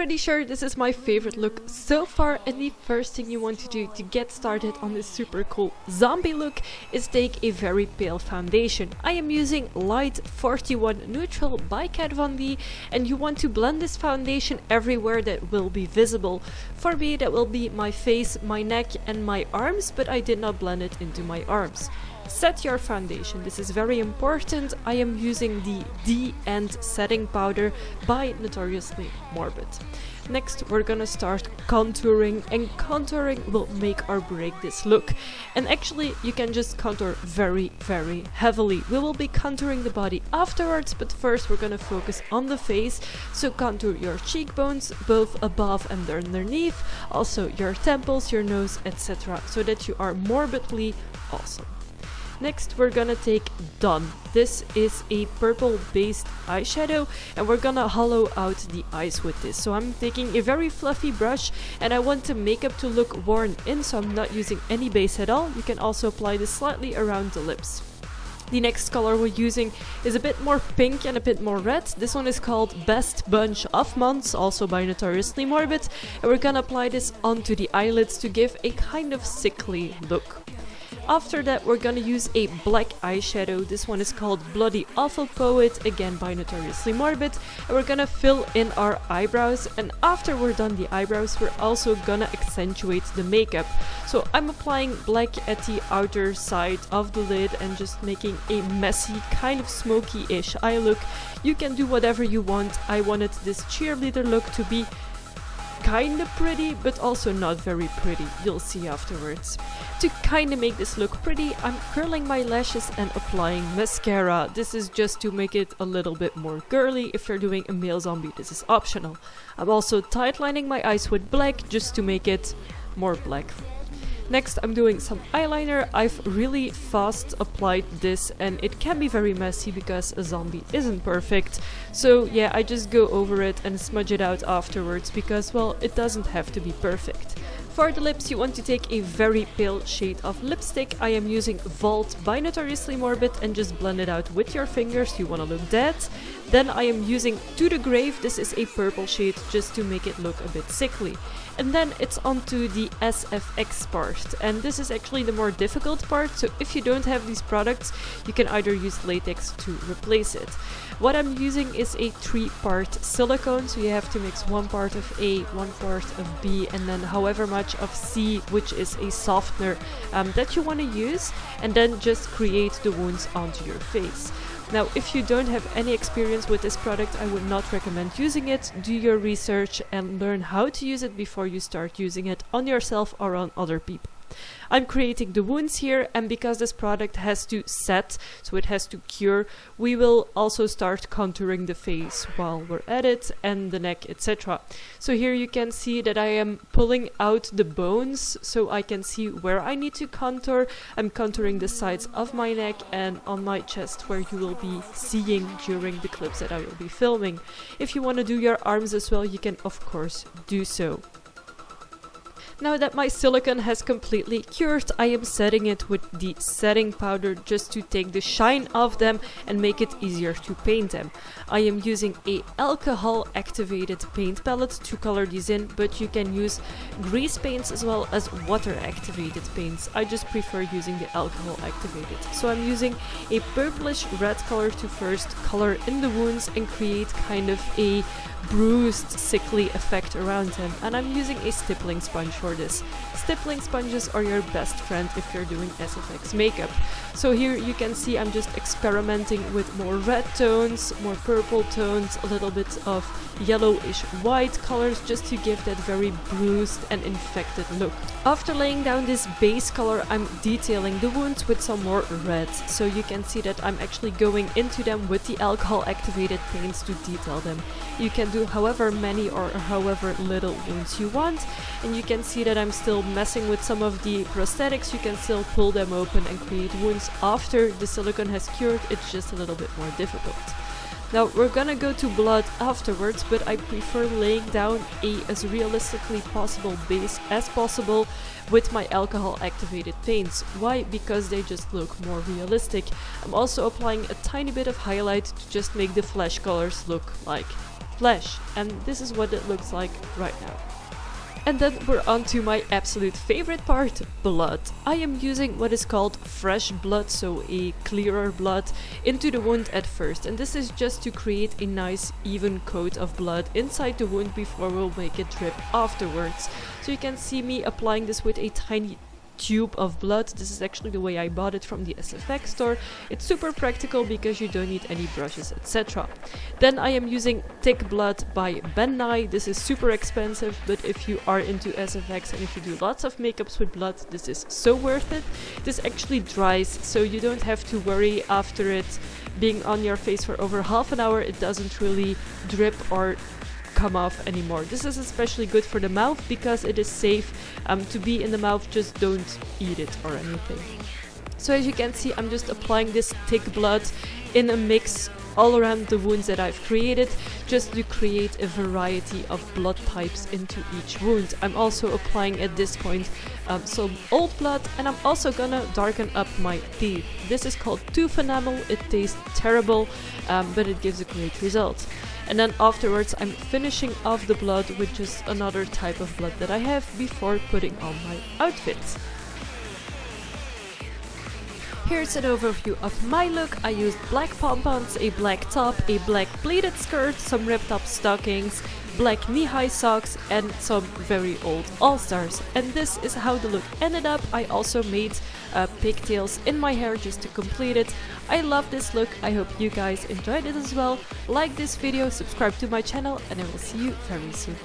pretty sure this is my favorite look so far, and the first thing you want to do to get started on this super cool zombie look is take a very pale foundation. I am using Light 41 Neutral by Kat Von D, and you want to blend this foundation everywhere that will be visible. For me that will be my face, my neck and my arms, but I did not blend it into my arms. Set your foundation, this is very important. I am using the D End Setting Powder by Notoriously Morbid. Next we're gonna start contouring, and contouring will make or break this look. And actually you can just contour very heavily. We will be contouring the body afterwards, but first we're gonna focus on the face. So contour your cheekbones, both above and underneath, also your temples, your nose, etc., so that you are morbidly awesome. Next we're gonna take Done. This is a purple based eyeshadow and we're gonna hollow out the eyes with this. So I'm taking a very fluffy brush and I want the makeup to look worn in, so I'm not using any base at all. You can also apply this slightly around the lips. The next color we're using is a bit more pink and a bit more red. This one is called Best Bunch of Months, also by Notoriously Morbid, and we're gonna apply this onto the eyelids to give a kind of sickly look. After that we're gonna use a black eyeshadow. This one is called Bloody Awful Poet, again by Notoriously Morbid, and we're gonna fill in our eyebrows. And after we're done the eyebrows we're also gonna accentuate the makeup. So I'm applying black at the outer side of the lid and just making a messy, kind of smoky-ish eye look. You can do whatever you want. I wanted this cheerleader look to be kinda pretty, but also not very pretty. You'll see afterwards. To kinda make this look pretty, I'm curling my lashes and applying mascara. This is just to make it a little bit more girly. If you're doing a male zombie, this is optional. I'm also tightlining my eyes with black, just to make it more black. Next I'm doing some eyeliner. I've really fast applied this and it can be very messy because a zombie isn't perfect. So yeah, I just go over it and smudge it out afterwards because, well, it doesn't have to be perfect. For the lips you want to take a very pale shade of lipstick. I am using Vault by Notoriously Morbid and just blend it out with your fingers. You want to look dead. Then I am using To The Grave. This is a purple shade just to make it look a bit sickly. And then it's onto the SFX part, and this is actually the more difficult part, so if you don't have these products you can either use latex to replace it. What I'm using is a 3-part silicone, so you have to mix 1 part of A, 1 part of B, and then however much of C, which is a softener that you want to use, and then just create the wounds onto your face. Now, if you don't have any experience with this product, I would not recommend using it. Do your research and learn how to use it before you start using it on yourself or on other people. I'm creating the wounds here, and because this product has to set, so it has to cure, we will also start contouring the face while we're at it, and the neck, etc. So here you can see that I am pulling out the bones so I can see where I need to contour. I'm contouring the sides of my neck and on my chest, where you will be seeing during the clips that I will be filming. If you want to do your arms as well, you can of course do so. Now that my silicone has completely cured, I am setting it with the setting powder just to take the shine off them and make it easier to paint them. I am using a alcohol activated paint palette to color these in, but you can use grease paints as well as water activated paints. I just prefer using the alcohol activated. So I'm using a purplish red color to first color in the wounds and create kind of a bruised, sickly effect around them, and I'm using a stippling sponge for this. Stippling sponges are your best friend if you're doing SFX makeup. So here you can see I'm just experimenting with more red tones, more purple tones, a little bit of yellowish white colors just to give that very bruised and infected look. After laying down this base color, I'm detailing the wounds with some more red. So you can see that I'm actually going into them with the alcohol activated paints to detail them. You can do however many or however little wounds you want, and you can see that I'm still messing with some of the prosthetics. You can still pull them open and create wounds after the silicone has cured. It's just a little bit more difficult. Now we're gonna go to blood afterwards, but I prefer laying down as realistically possible base as possible with my alcohol activated paints. Why? Because they just look more realistic. I'm also applying a tiny bit of highlight to just make the flesh colors look like flesh, and this is what it looks like right now. And then we're on to my absolute favorite part, blood. I am using what is called fresh blood, so a clearer blood, into the wound at first. And this is just to create a nice even coat of blood inside the wound before we'll make it drip afterwards. So you can see me applying this with a tiny tube of blood. This is actually the way I bought it from the SFX store. It's super practical because you don't need any brushes, etc. Then I am using Thick Blood by Nye. This is super expensive, but if you are into SFX and if you do lots of makeups with blood, this is so worth it. This actually dries, so you don't have to worry after it being on your face for over half an hour. It doesn't really drip or come off anymore. This is especially good for the mouth because it is safe to be in the mouth, just don't eat it or anything. So as you can see, I'm just applying this thick blood in a mix all around the wounds that I've created, just to create a variety of blood types into each wound. I'm also applying at this point some old blood, and I'm also gonna darken up my teeth. This is called tooth enamel. It tastes terrible, but it gives a great result. And then afterwards I'm finishing off the blood with just another type of blood that I have before putting on my outfits. Here's an overview of my look. I used black pompons, a black top, a black pleated skirt, some ripped up stockings, black knee-high socks and some very old all-stars. And this is how the look ended up. I also made pigtails in my hair just to complete it. I love this look. I hope you guys enjoyed it as well. Like this video, subscribe to my channel, and I will see you very soon.